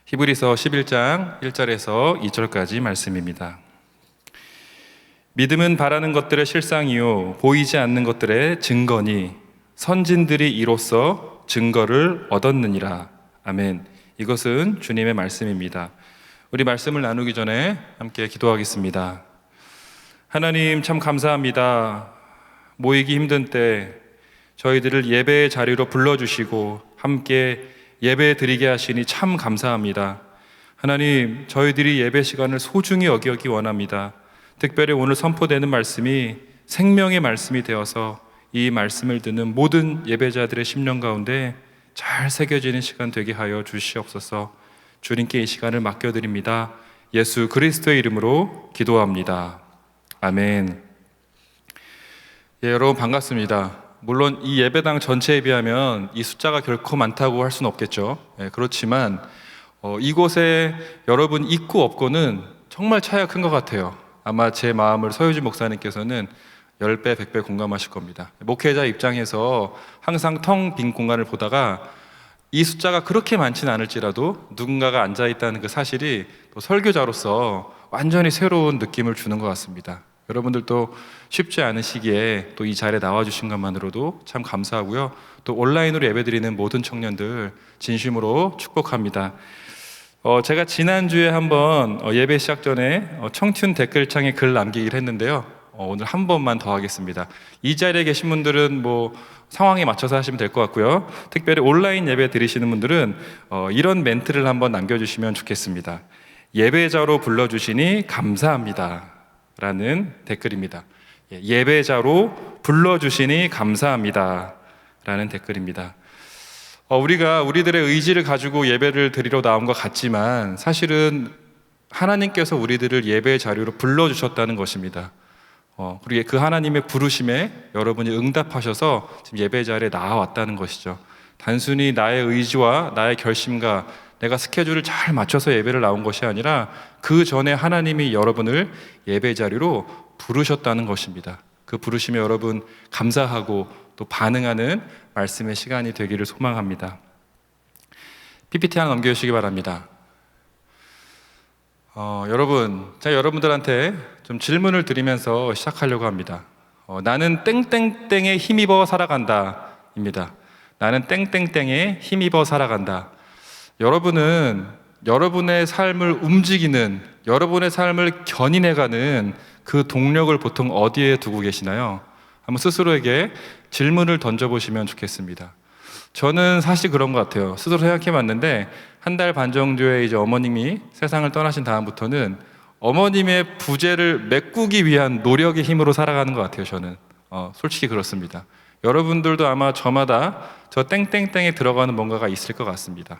히브리서 11장 1절에서 2절까지 말씀입니다. 믿음은 바라는 것들의 실상이요 보이지 않는 것들의 증거니 선진들이 이로써 증거를 얻었느니라. 아멘. 이것은 주님의 말씀입니다. 우리 말씀을 나누기 전에 함께 기도하겠습니다. 하나님 참 감사합니다. 모이기 힘든 때 저희들을 예배의 자리로 불러주시고 함께 예배 드리게 하시니 참 감사합니다. 하나님, 저희들이 예배 시간을 소중히 여기기 원합니다. 특별히 오늘 선포되는 말씀이 생명의 말씀이 되어서 이 말씀을 듣는 모든 예배자들의 심령 가운데 잘 새겨지는 시간 되게 하여 주시옵소서. 주님께 이 시간을 맡겨드립니다. 예수 그리스도의 이름으로 기도합니다. 아멘. 예, 여러분 반갑습니다. 물론 이 예배당 전체에 비하면 이 숫자가 결코 많다고 할 수는 없겠죠. 예, 그렇지만 이곳에 여러분 있고 없고는 정말 차이가 큰 것 같아요. 아마 제 마음을 서유진 목사님께서는 10배, 100배 공감하실 겁니다. 목회자 입장에서 항상 텅 빈 공간을 보다가 이 숫자가 그렇게 많지는 않을지라도 누군가가 앉아있다는 그 사실이 또 설교자로서 완전히 새로운 느낌을 주는 것 같습니다. 여러분들도 쉽지 않은 시기에 또 이 자리에 나와주신 것만으로도 참 감사하고요. 또 온라인으로 예배드리는 모든 청년들 진심으로 축복합니다. 제가 지난주에 한번 예배 시작 전에 청춘 댓글창에 글 남기기를 했는데요. 오늘 한 번만 더 하겠습니다. 이 자리에 계신 분들은 상황에 맞춰서 하시면 될 것 같고요. 특별히 온라인 예배 드리시는 분들은 이런 멘트를 한번 남겨주시면 좋겠습니다. 예배자로 불러주시니 감사합니다 라는 댓글입니다. 예배자로 불러주시니 감사합니다 라는 댓글입니다. 우리가 우리들의 의지를 가지고 예배를 드리러 나온 것 같지만 사실은 하나님께서 우리들을 예배의 자리로 불러주셨다는 것입니다. 그리고 그 하나님의 부르심에 여러분이 응답하셔서 지금 예배 자리에 나와왔다는 것이죠. 단순히 나의 의지와 나의 결심과 내가 스케줄을 잘 맞춰서 예배를 나온 것이 아니라 그 전에 하나님이 여러분을 예배 자리로 부르셨다는 것입니다. 그 부르심에 여러분 감사하고 또 반응하는 말씀의 시간이 되기를 소망합니다. PPT 하나 넘겨주시기 바랍니다. 여러분, 제가 여러분들한테 좀 질문을 드리면서 시작하려고 합니다. 나는 땡땡땡에 힘입어 살아간다 입니다. 나는 땡땡땡에 힘입어 살아간다. 여러분은 여러분의 삶을 움직이는, 여러분의 삶을 견인해가는 그 동력을 보통 어디에 두고 계시나요? 한번 스스로에게 질문을 던져보시면 좋겠습니다. 저는 사실 그런 것 같아요. 스스로 생각해봤는데 한 달 반 정도에 이제 어머님이 세상을 떠나신 다음부터는 어머님의 부재를 메꾸기 위한 노력의 힘으로 살아가는 것 같아요. 저는 솔직히 그렇습니다. 여러분들도 아마 저마다 저 땡땡땡에 들어가는 뭔가가 있을 것 같습니다.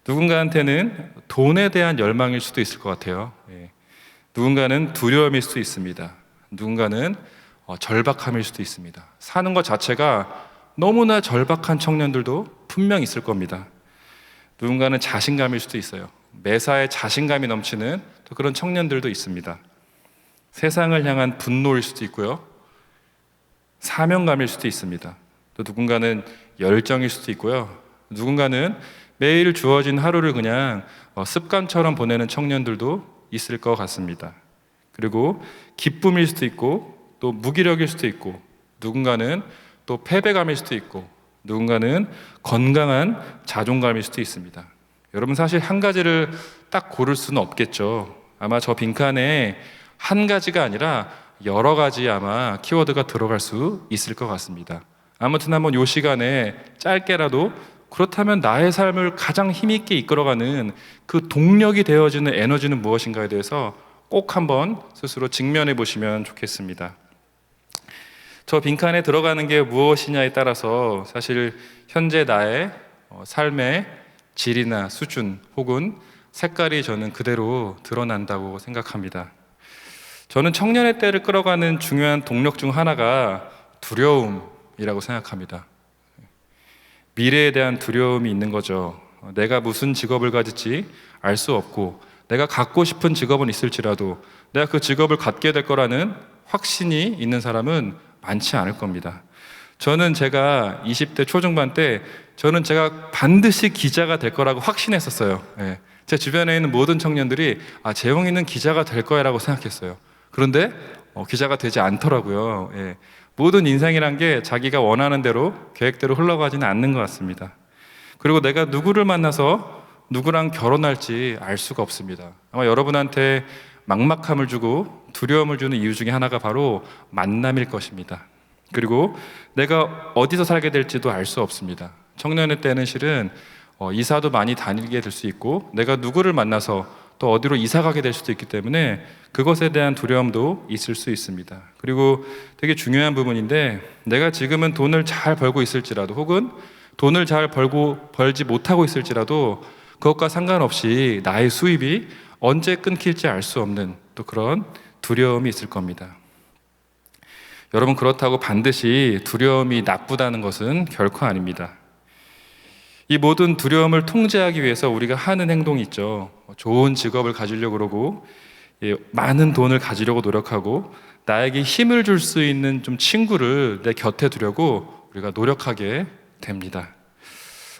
누군가한테는 돈에 대한 열망일 수도 있을 것 같아요. 누군가는 두려움일 수도 있습니다. 누군가는 절박함일 수도 있습니다. 사는 것 자체가 너무나 절박한 청년들도 분명 있을 겁니다. 누군가는 자신감일 수도 있어요. 매사에 자신감이 넘치는 또 그런 청년들도 있습니다. 세상을 향한 분노일 수도 있고요. 사명감일 수도 있습니다. 또 누군가는 열정일 수도 있고요. 누군가는 매일 주어진 하루를 그냥 습관처럼 보내는 청년들도 있을 것 같습니다. 그리고 기쁨일 수도 있고 또 무기력일 수도 있고 누군가는 또 패배감일 수도 있고 누군가는 건강한 자존감일 수도 있습니다. 여러분 사실 한 가지를 딱 고를 수는 없겠죠. 아마 저 빈칸에 한 가지가 아니라 여러 가지 아마 키워드가 들어갈 수 있을 것 같습니다. 아무튼 한번 이 시간에 짧게라도 그렇다면 나의 삶을 가장 힘있게 이끌어가는 그 동력이 되어지는 에너지는 무엇인가에 대해서 꼭 한번 스스로 직면해 보시면 좋겠습니다. 저 빈칸에 들어가는 게 무엇이냐에 따라서 사실 현재 나의 삶의 질이나 수준 혹은 색깔이 저는 그대로 드러난다고 생각합니다. 저는 청년의 때를 끌어가는 중요한 동력 중 하나가 두려움이라고 생각합니다. 미래에 대한 두려움이 있는 거죠. 내가 무슨 직업을 가질지 알 수 없고 내가 갖고 싶은 직업은 있을지라도 내가 그 직업을 갖게 될 거라는 확신이 있는 사람은 많지 않을 겁니다. 저는 제가 20대 초중반 때 저는 제가 반드시 기자가 될 거라고 확신했었어요. 제 주변에 있는 모든 청년들이 재홍이는 기자가 될 거야 라고 생각했어요. 그런데 기자가 되지 않더라고요. 예. 모든 인생이란 게 자기가 원하는 대로 계획대로 흘러가지는 않는 것 같습니다. 그리고 내가 누구를 만나서 누구랑 결혼할지 알 수가 없습니다. 아마 여러분한테 막막함을 주고 두려움을 주는 이유 중에 하나가 바로 만남일 것입니다. 그리고 내가 어디서 살게 될지도 알 수 없습니다. 청년의 때는 실은 이사도 많이 다니게 될 수 있고 내가 누구를 만나서 또 어디로 이사 가게 될 수도 있기 때문에 그것에 대한 두려움도 있을 수 있습니다. 그리고 되게 중요한 부분인데 내가 지금은 돈을 잘 벌고 있을지라도 혹은 돈을 잘 벌지 못하고 있을지라도 그것과 상관없이 나의 수입이 언제 끊길지 알 수 없는 또 그런 두려움이 있을 겁니다. 여러분, 그렇다고 반드시 두려움이 나쁘다는 것은 결코 아닙니다. 이 모든 두려움을 통제하기 위해서 우리가 하는 행동이 있죠. 좋은 직업을 가지려고 그러고 많은 돈을 가지려고 노력하고 나에게 힘을 줄 수 있는 좀 친구를 내 곁에 두려고 우리가 노력하게 됩니다.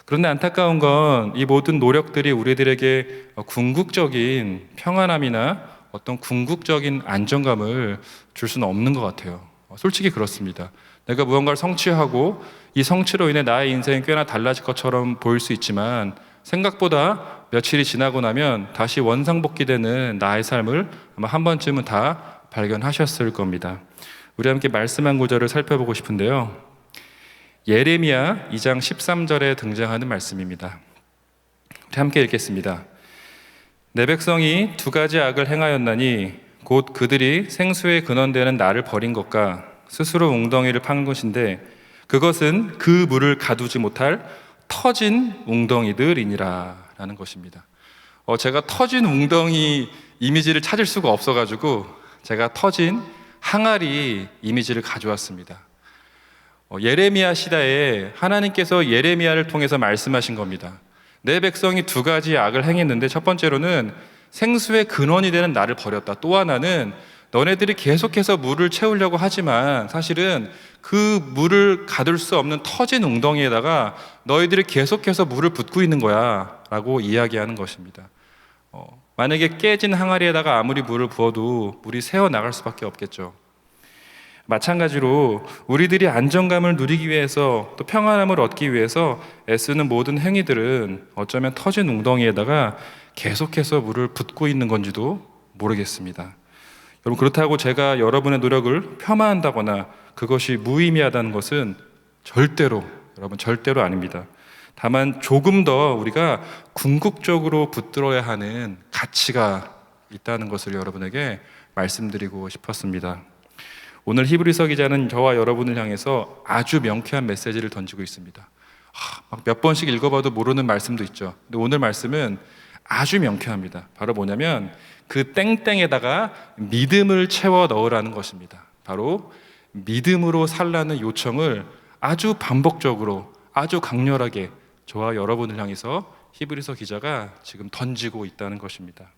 그런데 안타까운 건 이 모든 노력들이 우리들에게 궁극적인 평안함이나 어떤 궁극적인 안정감을 줄 수는 없는 것 같아요. 솔직히 그렇습니다. 내가 무언가를 성취하고 이 성취로 인해 나의 인생이 꽤나 달라질 것처럼 보일 수 있지만 생각보다 며칠이 지나고 나면 다시 원상복귀되는 나의 삶을 아마 한 번쯤은 다 발견하셨을 겁니다. 우리 함께 말씀 한 구절을 살펴보고 싶은데요. 예레미야 2장 13절에 등장하는 말씀입니다. 우리 함께 읽겠습니다. 내 백성이 두 가지 악을 행하였나니 곧 그들이 생수의 근원되는 나를 버린 것과 스스로 웅덩이를 파는 것인데 그것은 그 물을 가두지 못할 터진 웅덩이들이니라 라는 것입니다. 제가 터진 웅덩이 이미지를 찾을 수가 없어가지고 제가 터진 항아리 이미지를 가져왔습니다. 예레미야 시대에 하나님께서 예레미야를 통해서 말씀하신 겁니다. 내 백성이 두 가지 악을 행했는데 첫 번째로는 생수의 근원이 되는 나를 버렸다. 또 하나는 너네들이 계속해서 물을 채우려고 하지만 사실은 그 물을 가둘 수 없는 터진 웅덩이에다가 너희들이 계속해서 물을 붓고 있는 거야 라고 이야기하는 것입니다. 만약에 깨진 항아리에다가 아무리 물을 부어도 물이 새어나갈 수밖에 없겠죠. 마찬가지로 우리들이 안정감을 누리기 위해서 또 평안함을 얻기 위해서 애쓰는 모든 행위들은 어쩌면 터진 웅덩이에다가 계속해서 물을 붓고 있는 건지도 모르겠습니다. 여러분, 그렇다고 제가 여러분의 노력을 폄하한다거나 그것이 무의미하다는 것은 절대로 아닙니다. 다만 조금 더 우리가 궁극적으로 붙들어야 하는 가치가 있다는 것을 여러분에게 말씀드리고 싶었습니다. 오늘 히브리서 기자는 저와 여러분을 향해서 아주 명쾌한 메시지를 던지고 있습니다. 몇 번씩 읽어봐도 모르는 말씀도 있죠. 근데 오늘 말씀은 아주 명쾌합니다. 바로 뭐냐면 그 땡땡에다가 믿음을 채워 넣으라는 것입니다. 바로 믿음으로 살라는 요청을 아주 반복적으로 아주 강렬하게 저와 여러분을 향해서 히브리서 기자가 지금 던지고 있다는 것입니다.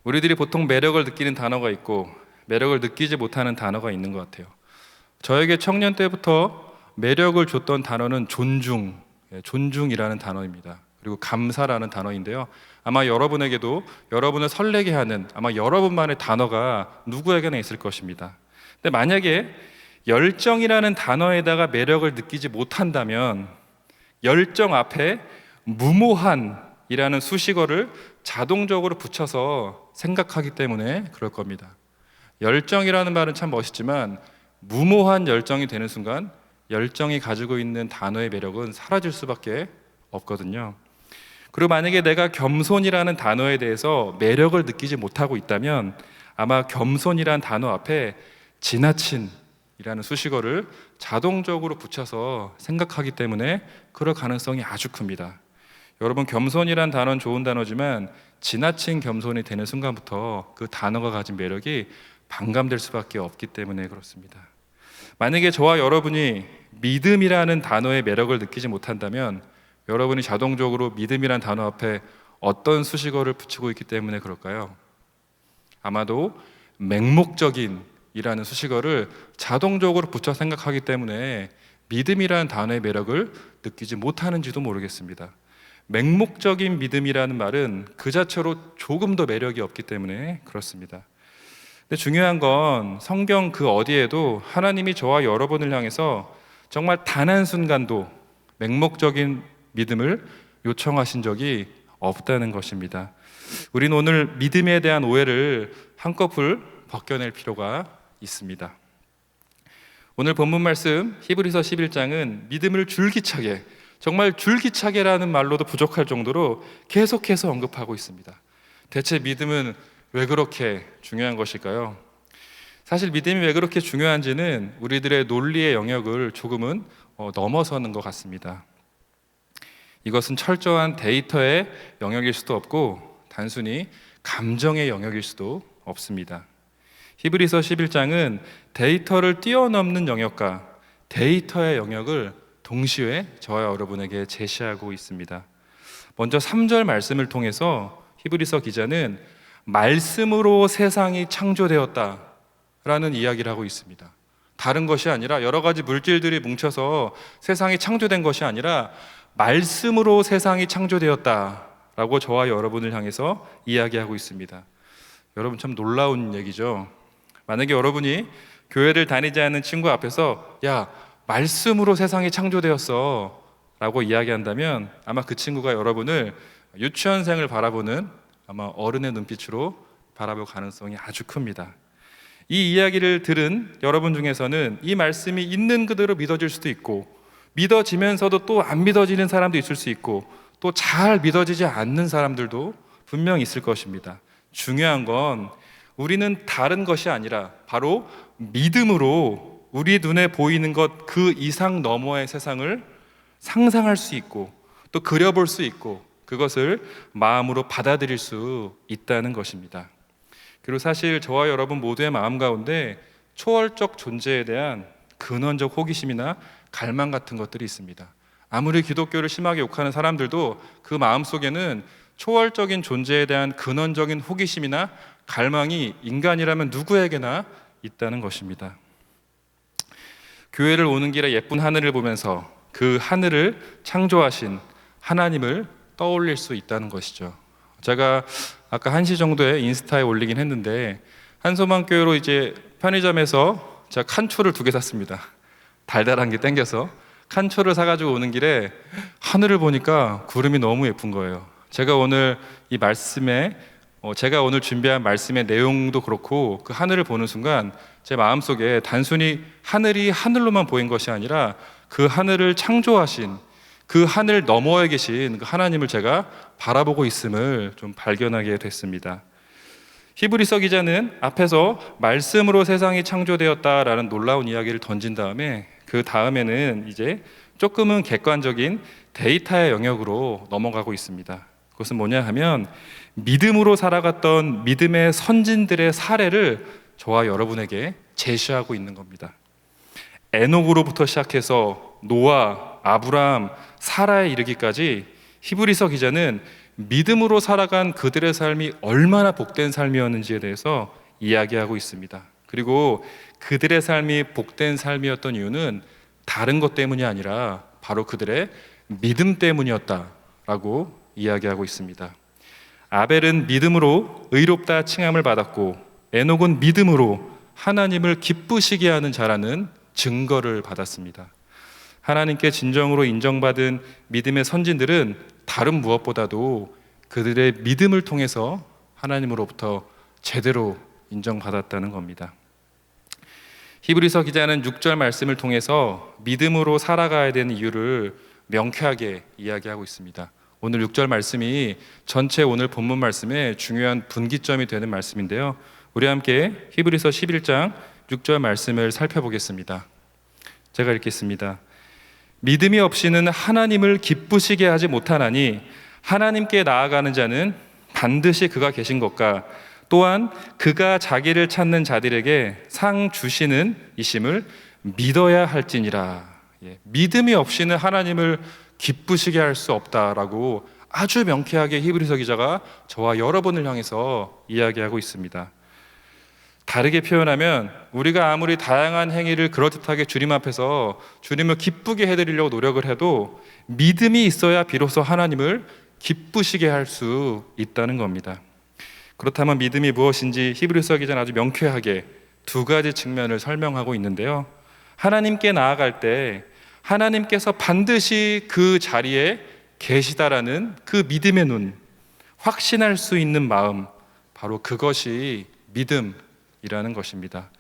우리들이 보통 매력을 느끼는 단어가 있고 매력을 느끼지 못하는 단어가 있는 것 같아요. 저에게 청년 때부터 매력을 줬던 단어는 존중이라는 단어입니다. 그리고 감사라는 단어인데요. 아마 여러분에게도 여러분을 설레게 하는 아마 여러분만의 단어가 누구에게나 있을 것입니다. 근데 만약에 열정이라는 단어에다가 매력을 느끼지 못한다면 열정 앞에 무모한이라는 수식어를 자동적으로 붙여서 생각하기 때문에 그럴 겁니다. 열정이라는 말은 참 멋있지만 무모한 열정이 되는 순간 열정이 가지고 있는 단어의 매력은 사라질 수밖에 없거든요. 그리고 만약에 내가 겸손이라는 단어에 대해서 매력을 느끼지 못하고 있다면 아마 겸손이라는 단어 앞에 지나친이라는 수식어를 자동적으로 붙여서 생각하기 때문에 그럴 가능성이 아주 큽니다. 여러분, 겸손이란 단어는 좋은 단어지만 지나친 겸손이 되는 순간부터 그 단어가 가진 매력이 반감될 수밖에 없기 때문에 그렇습니다. 만약에 저와 여러분이 믿음이라는 단어의 매력을 느끼지 못한다면 여러분이 자동적으로 믿음이란 단어 앞에 어떤 수식어를 붙이고 있기 때문에 그럴까요? 아마도 맹목적인이라는 수식어를 자동적으로 붙여 생각하기 때문에 믿음이라는 단어의 매력을 느끼지 못하는지도 모르겠습니다. 맹목적인 믿음이라는 말은 그 자체로 조금 더 매력이 없기 때문에 그렇습니다. 근데 중요한 건 성경 그 어디에도 하나님이 저와 여러분을 향해서 정말 단 한순간도 맹목적인 믿음을 요청하신 적이 없다는 것입니다. 우리는 오늘 믿음에 대한 오해를 한꺼풀 벗겨낼 필요가 있습니다. 오늘 본문 말씀 히브리서 11장은 믿음을 줄기차게, 정말 줄기차게라는 말로도 부족할 정도로 계속해서 언급하고 있습니다. 대체 믿음은 왜 그렇게 중요한 것일까요? 사실 믿음이 왜 그렇게 중요한지는 우리들의 논리의 영역을 조금은 넘어서는 것 같습니다. 이것은 철저한 데이터의 영역일 수도 없고 단순히 감정의 영역일 수도 없습니다. 히브리서 11장은 데이터를 뛰어넘는 영역과 데이터의 영역을 동시에 저와 여러분에게 제시하고 있습니다. 먼저 3절 말씀을 통해서 히브리서 기자는 말씀으로 세상이 창조되었다라는 이야기를 하고 있습니다. 다른 것이 아니라 여러 가지 물질들이 뭉쳐서 세상이 창조된 것이 아니라 말씀으로 세상이 창조되었다라고 저와 여러분을 향해서 이야기하고 있습니다. 여러분 참 놀라운 얘기죠. 만약에 여러분이 교회를 다니지 않는 친구 앞에서 야, 말씀으로 세상이 창조되었어 라고 이야기한다면 아마 그 친구가 여러분을 유치원생을 바라보는 아마 어른의 눈빛으로 바라볼 가능성이 아주 큽니다. 이 이야기를 들은 여러분 중에서는 이 말씀이 있는 그대로 믿어질 수도 있고 믿어지면서도 또 안 믿어지는 사람도 있을 수 있고 또 잘 믿어지지 않는 사람들도 분명히 있을 것입니다. 중요한 건 우리는 다른 것이 아니라 바로 믿음으로 우리 눈에 보이는 것 그 이상 너머의 세상을 상상할 수 있고 또 그려볼 수 있고 그것을 마음으로 받아들일 수 있다는 것입니다. 그리고 사실 저와 여러분 모두의 마음 가운데 초월적 존재에 대한 근원적 호기심이나 갈망 같은 것들이 있습니다. 아무리 기독교를 심하게 욕하는 사람들도 그 마음 속에는 초월적인 존재에 대한 근원적인 호기심이나 갈망이 인간이라면 누구에게나 있다는 것입니다. 교회를 오는 길에 예쁜 하늘을 보면서 그 하늘을 창조하신 하나님을 떠올릴 수 있다는 것이죠. 제가 아까 1시 정도에 인스타에 올리긴 했는데 한소망교회로 이제 편의점에서 제가 칸초를 2개 샀습니다. 달달한 게 땡겨서 칸초를 사가지고 오는 길에 하늘을 보니까 구름이 너무 예쁜 거예요. 제가 오늘 이 말씀에 제가 오늘 준비한 말씀의 내용도 그렇고 그 하늘을 보는 순간 제 마음속에 단순히 하늘이 하늘로만 보인 것이 아니라 그 하늘을 창조하신 그 하늘 너머에 계신 그 하나님을 제가 바라보고 있음을 좀 발견하게 됐습니다. 히브리서 기자는 앞에서 말씀으로 세상이 창조되었다라는 놀라운 이야기를 던진 다음에 그 다음에는 이제 조금은 객관적인 데이터의 영역으로 넘어가고 있습니다. 그것은 뭐냐 하면 믿음으로 살아갔던 믿음의 선진들의 사례를 저와 여러분에게 제시하고 있는 겁니다. 에녹으로부터 시작해서 노아, 아브라함, 사라에 이르기까지 히브리서 기자는 믿음으로 살아간 그들의 삶이 얼마나 복된 삶이었는지에 대해서 이야기하고 있습니다. 그리고 그들의 삶이 복된 삶이었던 이유는 다른 것 때문이 아니라 바로 그들의 믿음 때문이었다라고 이야기하고 있습니다. 아벨은 믿음으로 의롭다 칭함을 받았고 에녹은 믿음으로 하나님을 기쁘시게 하는 자라는 증거를 받았습니다. 하나님께 진정으로 인정받은 믿음의 선진들은 다른 무엇보다도 그들의 믿음을 통해서 하나님으로부터 제대로 인정받았다는 겁니다. 히브리서 기자는 6절 말씀을 통해서 믿음으로 살아가야 되는 이유를 명쾌하게 이야기하고 있습니다. 오늘 6절 말씀이 전체 오늘 본문 말씀의 중요한 분기점이 되는 말씀인데요. 우리 함께 히브리서 11장 6절 말씀을 살펴보겠습니다. 제가 읽겠습니다. 믿음이 없이는 하나님을 기쁘시게 하지 못하나니 하나님께 나아가는 자는 반드시 그가 계신 것과 또한 그가 자기를 찾는 자들에게 상 주시는 이심을 믿어야 할지니라. 믿음이 없이는 하나님을 기쁘시게 할 수 없다라고 아주 명쾌하게 히브리서 기자가 저와 여러분을 향해서 이야기하고 있습니다. 다르게 표현하면 우리가 아무리 다양한 행위를 그럴듯하게 주님 앞에서 주님을 기쁘게 해드리려고 노력을 해도 믿음이 있어야 비로소 하나님을 기쁘시게 할 수 있다는 겁니다. 그렇다면 믿음이 무엇인지 히브리서 기자는 아주 명쾌하게 두 가지 측면을 설명하고 있는데요. 하나님께 나아갈 때 하나님께서 반드시 그 자리에 계시다라는 그 믿음의 눈, 확신할 수 있는 마음, 바로 그것이 믿음이라는 것입니다.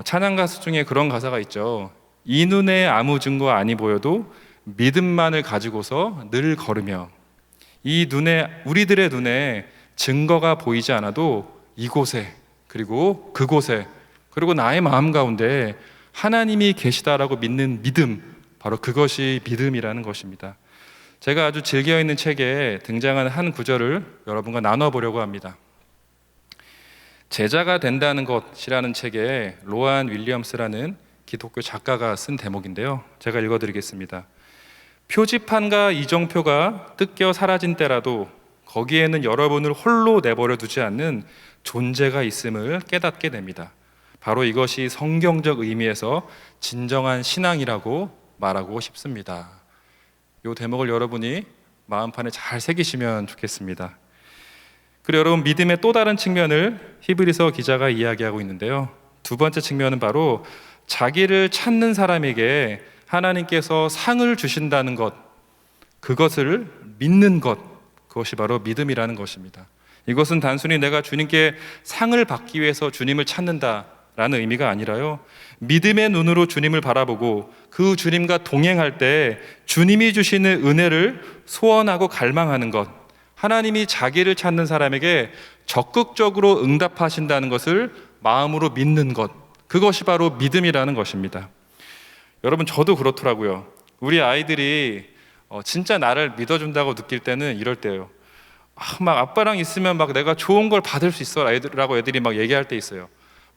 찬양 가수 중에 그런 가사가 있죠. 이 눈에 아무 증거 아니 보여도 믿음만을 가지고서 늘 걸으며, 이 눈에, 우리들의 눈에 증거가 보이지 않아도 이곳에, 그리고 그곳에, 그리고 나의 마음 가운데 하나님이 계시다라고 믿는 믿음, 바로 그것이 믿음이라는 것입니다. 제가 아주 즐겨 있는 책에 등장하는 한 구절을 여러분과 나눠보려고 합니다. 제자가 된다는 것이라는 책에 로안 윌리엄스라는 기독교 작가가 쓴 대목인데요, 제가 읽어드리겠습니다. 표지판과 이정표가 뜯겨 사라진 때라도 거기에는 여러분을 홀로 내버려 두지 않는 존재가 있음을 깨닫게 됩니다. 바로 이것이 성경적 의미에서 진정한 신앙이라고 말하고 싶습니다. 이 대목을 여러분이 마음판에 잘 새기시면 좋겠습니다. 그리고 여러분, 믿음의 또 다른 측면을 히브리서 기자가 이야기하고 있는데요, 두 번째 측면은 바로 자기를 찾는 사람에게 하나님께서 상을 주신다는 것, 그것을 믿는 것, 그것이 바로 믿음이라는 것입니다. 이것은 단순히 내가 주님께 상을 받기 위해서 주님을 찾는다라는 의미가 아니라요, 믿음의 눈으로 주님을 바라보고 그 주님과 동행할 때 주님이 주시는 은혜를 소원하고 갈망하는 것, 하나님이 자기를 찾는 사람에게 적극적으로 응답하신다는 것을 마음으로 믿는 것, 그것이 바로 믿음이라는 것입니다. 여러분, 저도 그렇더라고요. 우리 아이들이 진짜 나를 믿어준다고 느낄 때는 이럴 때예요. 막 아빠랑 있으면 막 내가 좋은 걸 받을 수 있어 라고 애들이 막 얘기할 때 있어요.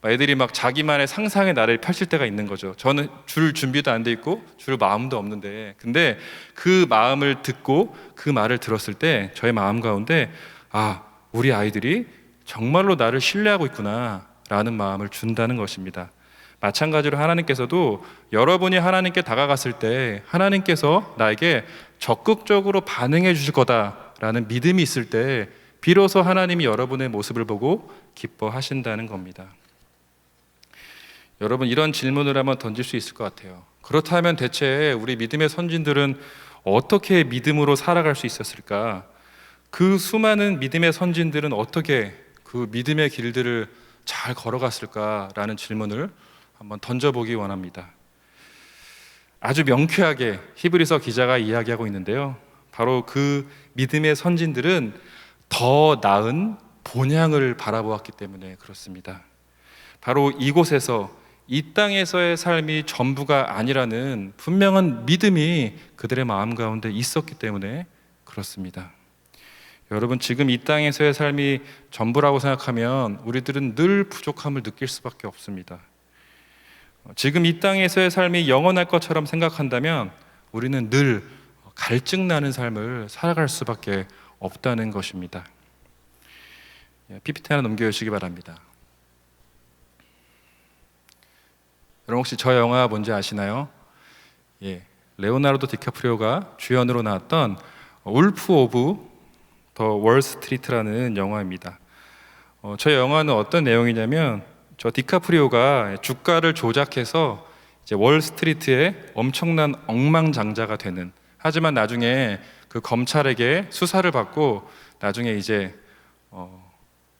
애들이 막 자기만의 상상의 나를 펼칠 때가 있는 거죠. 저는 줄 준비도 안 돼 있고 줄 마음도 없는데, 근데 그 마음을 듣고 그 말을 들었을 때 저의 마음 가운데, 아, 우리 아이들이 정말로 나를 신뢰하고 있구나 라는 마음을 준다는 것입니다. 마찬가지로 하나님께서도 여러분이 하나님께 다가갔을 때 하나님께서 나에게 적극적으로 반응해 주실 거다라는 믿음이 있을 때 비로소 하나님이 여러분의 모습을 보고 기뻐하신다는 겁니다. 여러분, 이런 질문을 한번 던질 수 있을 것 같아요. 그렇다면 대체 우리 믿음의 선진들은 어떻게 믿음으로 살아갈 수 있었을까? 그 수많은 믿음의 선진들은 어떻게 그 믿음의 길들을 잘 걸어갔을까라는 질문을 한번 던져보기 원합니다. 아주 명쾌하게 히브리서 기자가 이야기하고 있는데요, 바로 그 믿음의 선진들은 더 나은 본향을 바라보았기 때문에 그렇습니다. 바로 이곳에서, 이 땅에서의 삶이 전부가 아니라는 분명한 믿음이 그들의 마음 가운데 있었기 때문에 그렇습니다. 여러분, 지금 이 땅에서의 삶이 전부라고 생각하면 우리들은 늘 부족함을 느낄 수밖에 없습니다. 지금 이 땅에서의 삶이 영원할 것처럼 생각한다면 우리는 늘 갈증나는 삶을 살아갈 수밖에 없다는 것입니다. PPT 하나 넘겨주시기 바랍니다. 여러분, 혹시 저 영화 뭔지 아시나요? 레오나르도 디카프리오가 주연으로 나왔던 울프 오브 더 월스트리트라는 영화입니다. 저 영화는 어떤 내용이냐면, 저 디카프리오가 주가를 조작해서 이제 월스트리트에 엄청난 억만장자가 되는, 하지만 나중에 그 검찰에게 수사를 받고 나중에 이제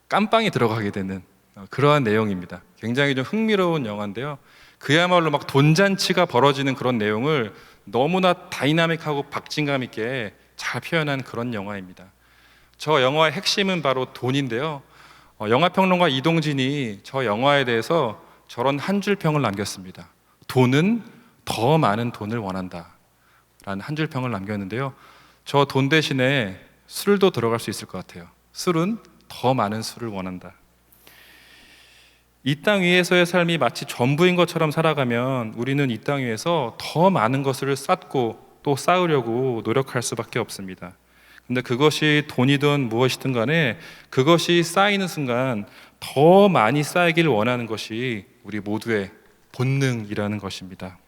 깜빵이 들어가게 되는 그러한 내용입니다. 굉장히 좀 흥미로운 영화인데요, 그야말로 막 돈잔치가 벌어지는 그런 내용을 너무나 다이나믹하고 박진감 있게 잘 표현한 그런 영화입니다. 저 영화의 핵심은 바로 돈인데요, 영화평론가 이동진이 저 영화에 대해서 저런 한 줄 평을 남겼습니다. 돈은 더 많은 돈을 원한다 라는 한 줄 평을 남겼는데요, 저 돈 대신에 술도 들어갈 수 있을 것 같아요. 술은 더 많은 술을 원한다. 이 땅 위에서의 삶이 마치 전부인 것처럼 살아가면 우리는 이 땅 위에서 더 많은 것을 쌓고 또 쌓으려고 노력할 수밖에 없습니다. 근데 그것이 돈이든 무엇이든 간에 그것이 쌓이는 순간 더 많이 쌓이길 원하는 것이 우리 모두의 본능이라는 것입니다.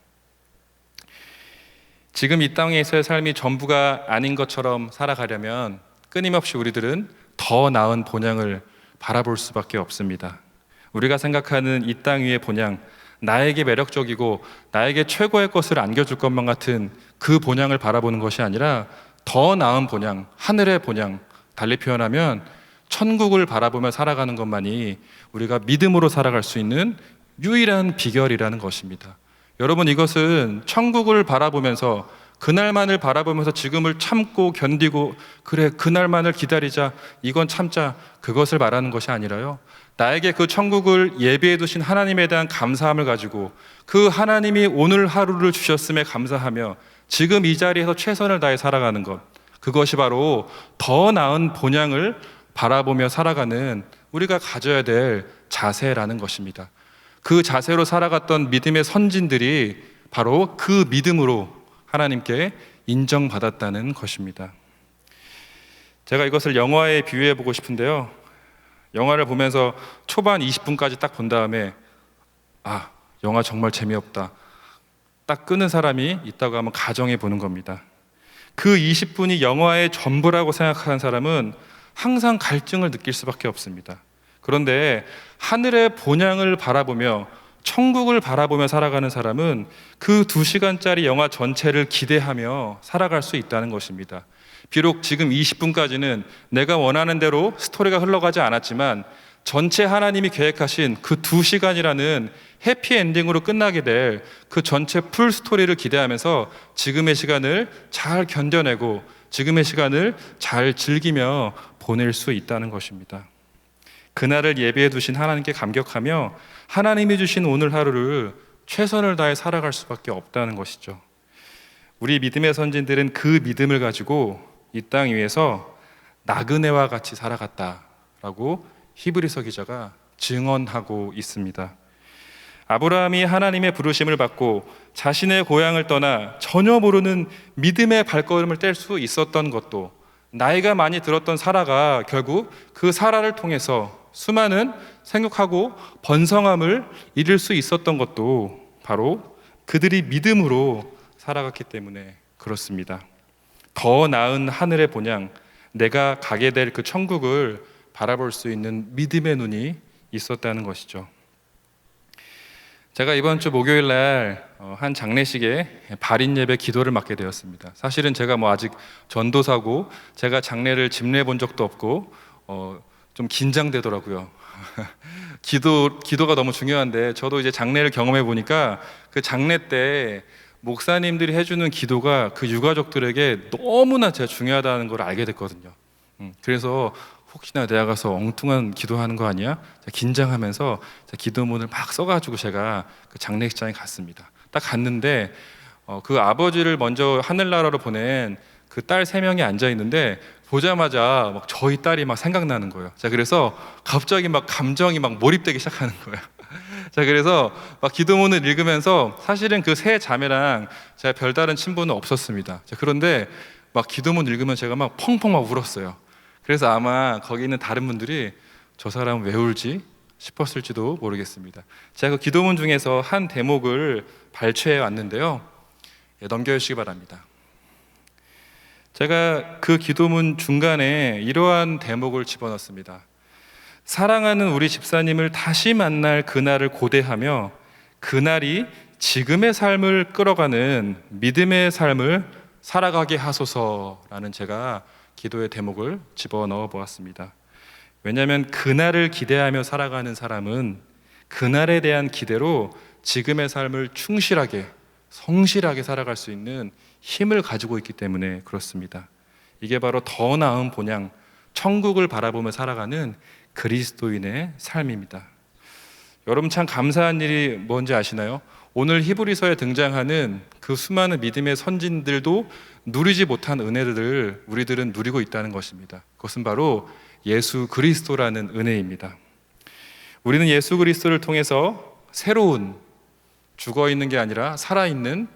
지금 이 땅에서의 삶이 전부가 아닌 것처럼 살아가려면 끊임없이 우리들은 더 나은 본향을 바라볼 수밖에 없습니다. 우리가 생각하는 이 땅 위의 본향, 나에게 매력적이고 나에게 최고의 것을 안겨줄 것만 같은 그 본향을 바라보는 것이 아니라 더 나은 본향, 하늘의 본향, 달리 표현하면 천국을 바라보며 살아가는 것만이 우리가 믿음으로 살아갈 수 있는 유일한 비결이라는 것입니다. 여러분, 이것은 천국을 바라보면서 그날만을 바라보면서 지금을 참고 견디고 그래 그날만을 기다리자 이건 참자 그것을 말하는 것이 아니라요, 나에게 그 천국을 예비해 두신 하나님에 대한 감사함을 가지고 그 하나님이 오늘 하루를 주셨음에 감사하며 지금 이 자리에서 최선을 다해 살아가는 것, 그것이 바로 더 나은 본향을 바라보며 살아가는 우리가 가져야 될 자세라는 것입니다. 그 자세로 살아갔던 믿음의 선진들이 바로 그 믿음으로 하나님께 인정받았다는 것입니다. 제가 이것을 영화에 비유해 보고 싶은데요, 영화를 보면서 초반 20분까지 딱 본 다음에 영화 정말 재미없다 딱 끄는 사람이 있다고 하면 가정해 보는 겁니다. 그 20분이 영화의 전부라고 생각하는 사람은 항상 갈증을 느낄 수밖에 없습니다. 그런데 하늘의 본향을 바라보며 천국을 바라보며 살아가는 사람은 그 2시간짜리 영화 전체를 기대하며 살아갈 수 있다는 것입니다. 비록 지금 20분까지는 내가 원하는 대로 스토리가 흘러가지 않았지만 전체 하나님이 계획하신 그 2시간이라는 해피엔딩으로 끝나게 될 그 전체 풀 스토리를 기대하면서 지금의 시간을 잘 견뎌내고 지금의 시간을 잘 즐기며 보낼 수 있다는 것입니다. 그날을 예비해 두신 하나님께 감격하며 하나님이 주신 오늘 하루를 최선을 다해 살아갈 수밖에 없다는 것이죠. 우리 믿음의 선진들은 그 믿음을 가지고 이 땅 위에서 나그네와 같이 살아갔다라고 히브리서 기자가 증언하고 있습니다. 아브라함이 하나님의 부르심을 받고 자신의 고향을 떠나 전혀 모르는 믿음의 발걸음을 뗄 수 있었던 것도, 나이가 많이 들었던 사라가 결국 그 사라를 통해서 수많은 생육하고 번성함을 이룰 수 있었던 것도 바로 그들이 믿음으로 살아갔기 때문에 그렇습니다. 더 나은 하늘의 본향, 내가 가게 될 그 천국을 바라볼 수 있는 믿음의 눈이 있었다는 것이죠. 제가 이번 주 목요일 날 한 장례식에 발인 예배 기도를 맡게 되었습니다. 사실은 제가 아직 전도사고 제가 장례를 집례 본 적도 없고 좀 긴장되더라고요. 기도가 너무 중요한데 저도 이제 장례를 경험해 보니까 그 장례 때 목사님들이 해주는 기도가 그 유가족들에게 너무나 제가 중요하다는 걸 알게 됐거든요. 그래서 혹시나 내가 가서 엉뚱한 기도하는 거 아니야? 긴장하면서 기도문을 막 써가지고 제가 그 장례식장에 갔습니다. 딱 갔는데 그 아버지를 먼저 하늘나라로 보낸 그 딸 3명이 앉아 있는데 보자마자 막 저희 딸이 막 생각나는 거예요. 자, 그래서 갑자기 막 감정이 막 몰입되기 시작하는 거예요. 자, 그래서 막 기도문을 읽으면서 사실은 그 세 자매랑 제가 별다른 친분은 없었습니다. 자, 그런데 막 기도문 읽으면 제가 막 펑펑 막 울었어요. 그래서 아마 거기 있는 다른 분들이 저 사람은 왜 울지 싶었을지도 모르겠습니다. 제가 그 기도문 중에서 한 대목을 발췌해 왔는데요, 넘겨주시기 바랍니다. 제가 그 기도문 중간에 이러한 대목을 집어넣습니다. 사랑하는 우리 집사님을 다시 만날 그날을 고대하며 그날이 지금의 삶을 끌어가는 믿음의 삶을 살아가게 하소서라는 제가 기도의 대목을 집어넣어 보았습니다. 왜냐하면 그날을 기대하며 살아가는 사람은 그날에 대한 기대로 지금의 삶을 충실하게 성실하게 살아갈 수 있는 힘을 가지고 있기 때문에 그렇습니다. 이게 바로 더 나은 본향, 천국을 바라보며 살아가는 그리스도인의 삶입니다. 여러분, 참 감사한 일이 뭔지 아시나요? 오늘 히브리서에 등장하는 그 수많은 믿음의 선진들도 누리지 못한 은혜들을 우리들은 누리고 있다는 것입니다. 그것은 바로 예수 그리스도라는 은혜입니다. 우리는 예수 그리스도를 통해서 새로운, 죽어있는 게 아니라 살아있는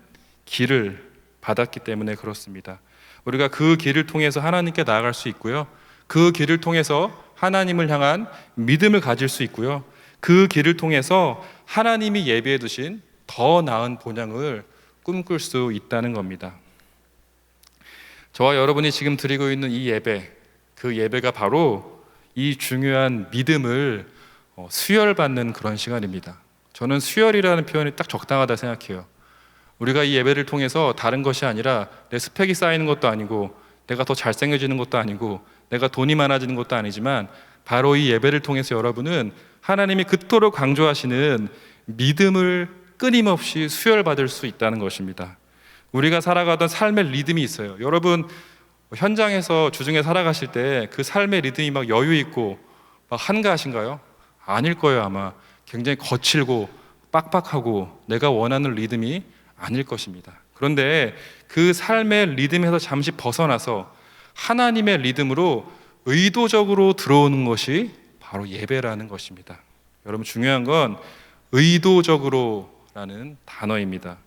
길을 받았기 때문에 그렇습니다. 우리가 그 길을 통해서 하나님께 나아갈 수 있고요, 그 길을 통해서 하나님을 향한 믿음을 가질 수 있고요. 그 길을 통해서 하나님이 예비해 두신 더 나은 본향을 꿈꿀 수 있다는 겁니다. 저와 여러분이 지금 드리고 있는 이 예배, 그 예배가 바로 이 중요한 믿음을 수혈받는 그런 시간입니다. 저는 수혈이라는 표현이 딱 적당하다 생각해요. 우리가 이 예배를 통해서 다른 것이 아니라 내 스펙이 쌓이는 것도 아니고 내가 더 잘생겨지는 것도 아니고 내가 돈이 많아지는 것도 아니지만 바로 이 예배를 통해서 여러분은 하나님이 그토록 강조하시는 믿음을 끊임없이 수혈받을 수 있다는 것입니다. 우리가 살아가던 삶의 리듬이 있어요. 여러분 현장에서 주중에 살아가실 때 그 삶의 리듬이 막 여유 있고 막 한가하신가요? 아닐 거예요. 아마 굉장히 거칠고 빡빡하고 내가 원하는 리듬이 아닐 것입니다. 그런데 그 삶의 리듬에서 잠시 벗어나서 하나님의 리듬으로 의도적으로 들어오는 것이 바로 예배라는 것입니다. 여러분 중요한 건 의도적으로라는 단어입니다.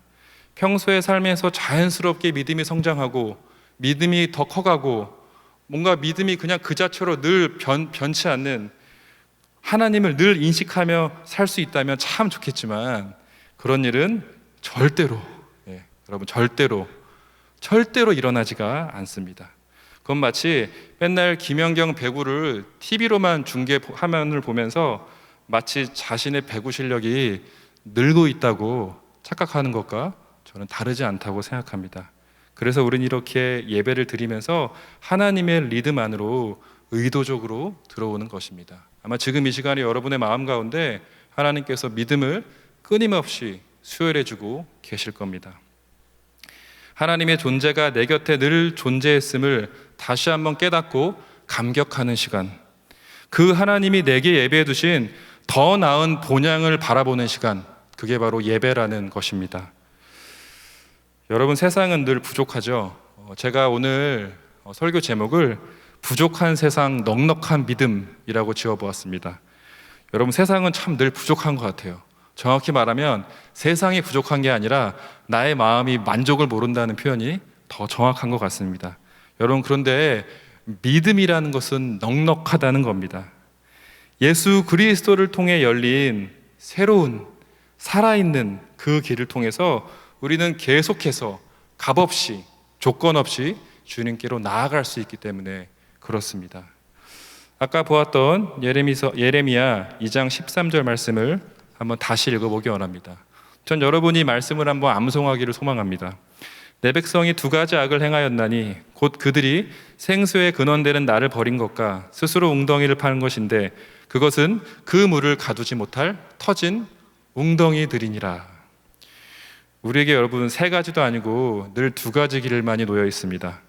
평소의 삶에서 자연스럽게 믿음이 성장하고 믿음이 더 커가고 뭔가 믿음이 그냥 그 자체로 늘 변치 않는 하나님을 늘 인식하며 살 수 있다면 참 좋겠지만 그런 일은 절대로 여러분 절대로 일어나지가 않습니다. 그건 마치 맨날 김연경 배구를 TV로만 중계 화면을 보면서 마치 자신의 배구 실력이 늘고 있다고 착각하는 것과 저는 다르지 않다고 생각합니다. 그래서 우리는 이렇게 예배를 드리면서 하나님의 리듬 안으로 의도적으로 들어오는 것입니다. 아마 지금 이 시간에 여러분의 마음 가운데 하나님께서 믿음을 끊임없이 수혈해주고 계실 겁니다. 하나님의 존재가 내 곁에 늘 존재했음을 다시 한번 깨닫고 감격하는 시간, 그 하나님이 내게 예배해 두신 더 나은 본향을 바라보는 시간, 그게 바로 예배라는 것입니다. 여러분 세상은 늘 부족하죠. 제가 오늘 설교 제목을 부족한 세상 넉넉한 믿음이라고 지어보았습니다. 여러분 세상은 참 늘 부족한 것 같아요. 정확히 말하면 세상이 부족한 게 아니라 나의 마음이 만족을 모른다는 표현이 더 정확한 것 같습니다. 여러분 그런데 믿음이라는 것은 넉넉하다는 겁니다. 예수 그리스도를 통해 열린 새로운 살아있는 그 길을 통해서 우리는 계속해서 값없이 조건 없이 주님께로 나아갈 수 있기 때문에 그렇습니다. 아까 보았던 예레미야 2장 13절 말씀을 한번 다시 읽어보기 원합니다. 전 여러분이 말씀을 한번 암송하기를 소망합니다. 내 백성이 두 가지 악을 행하였나니 곧 그들이 생수의 근원되는 나를 버린 것과 스스로 웅덩이를 파는 것인데 그것은 그 물을 가두지 못할 터진 웅덩이들이니라. 우리에게 여러분 세 가지도 아니고 늘 두 가지 길만이 놓여 있습니다.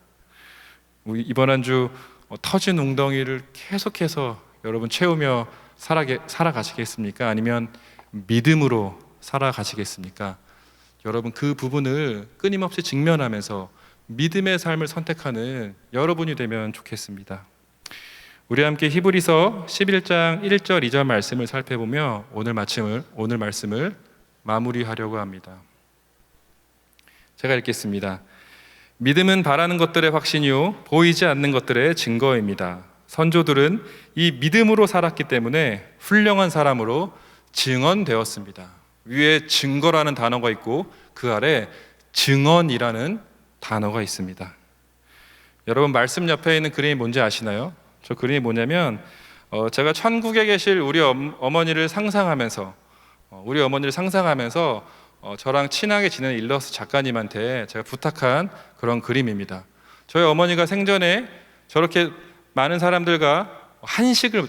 이번 한 주 터진 웅덩이를 계속해서 여러분 채우며 살아가시겠습니까? 아니면 믿음으로 살아가시겠습니까? 여러분 그 부분을 끊임없이 직면하면서 믿음의 삶을 선택하는 여러분이 되면 좋겠습니다. 우리 함께 히브리서 11장 1절 2절 말씀을 살펴보며 오늘 말씀을 마무리하려고 합니다. 제가 읽겠습니다. 믿음은 바라는 것들의 확신이요 보이지 않는 것들의 증거입니다. 선조들은 이 믿음으로 살았기 때문에 훌륭한 사람으로 증언되었습니다. 위에 증거라는 단어가 있고 그 아래 증언이라는 단어가 있습니다. 여러분 말씀 옆에 있는 그림이 뭔지 아시나요? 저 그림이 뭐냐면 제가 천국에 계실 우리 어머니를 상상하면서 저랑 친하게 지내는 일러스트 작가님한테 제가 부탁한 그런 그림입니다. 저희 어머니가 생전에 저렇게 많은 사람들과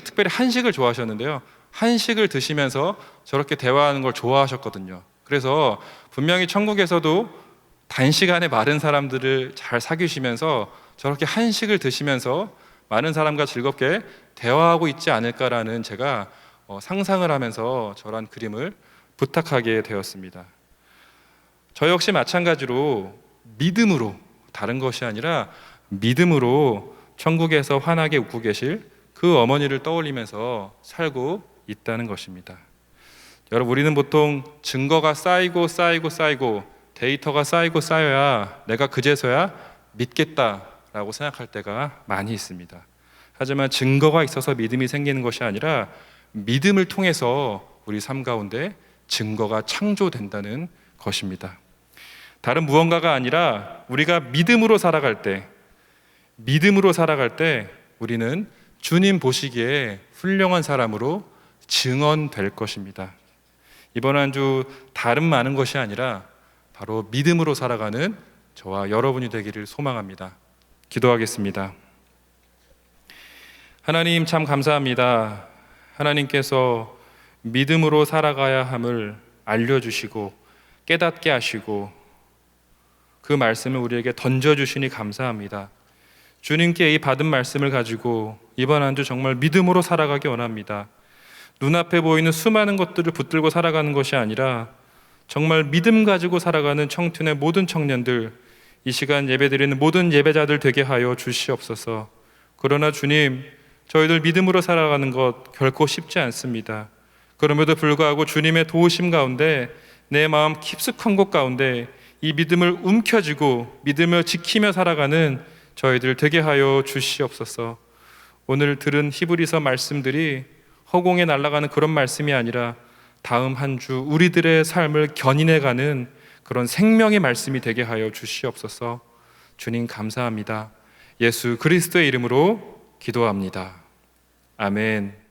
특별히 한식을 좋아하셨는데요. 한식을 드시면서 저렇게 대화하는 걸 좋아하셨거든요. 그래서 분명히 천국에서도 단시간에 많은 사람들을 잘 사귀시면서 저렇게 한식을 드시면서 많은 사람과 즐겁게 대화하고 있지 않을까라는 제가 상상을 하면서 저런 그림을 부탁하게 되었습니다. 저 역시 마찬가지로 믿음으로, 다른 것이 아니라 믿음으로 천국에서 환하게 웃고 계실 그 어머니를 떠올리면서 살고 있다는 것입니다. 여러분 우리는 보통 증거가 쌓이고 데이터가 쌓이고 쌓여야 내가 그제서야 믿겠다라고 생각할 때가 많이 있습니다. 하지만 증거가 있어서 믿음이 생기는 것이 아니라 믿음을 통해서 우리 삶 가운데 증거가 창조된다는 것입니다. 다른 무언가가 아니라 우리가 믿음으로 살아갈 때 우리는 주님 보시기에 훌륭한 사람으로 증언될 것입니다. 이번 한 주 다른 많은 것이 아니라 바로 믿음으로 살아가는 저와 여러분이 되기를 소망합니다. 기도하겠습니다. 하나님 참 감사합니다. 하나님께서 믿음으로 살아가야 함을 알려주시고 깨닫게 하시고 그 말씀을 우리에게 던져주시니 감사합니다. 주님께 이 받은 말씀을 가지고 이번 한 주 정말 믿음으로 살아가기 원합니다. 눈앞에 보이는 수많은 것들을 붙들고 살아가는 것이 아니라 정말 믿음 가지고 살아가는 청춘의 모든 청년들, 이 시간 예배드리는 모든 예배자들 되게 하여 주시옵소서. 그러나 주님, 저희들 믿음으로 살아가는 것 결코 쉽지 않습니다. 그럼에도 불구하고 주님의 도우심 가운데 내 마음 깊숙한 곳 가운데 이 믿음을 움켜쥐고 믿음을 지키며 살아가는 저희들 되게 하여 주시옵소서. 오늘 들은 히브리서 말씀들이 허공에 날아가는 그런 말씀이 아니라 다음 한 주 우리들의 삶을 견인해가는 그런 생명의 말씀이 되게 하여 주시옵소서. 주님 감사합니다. 예수 그리스도의 이름으로 기도합니다. 아멘.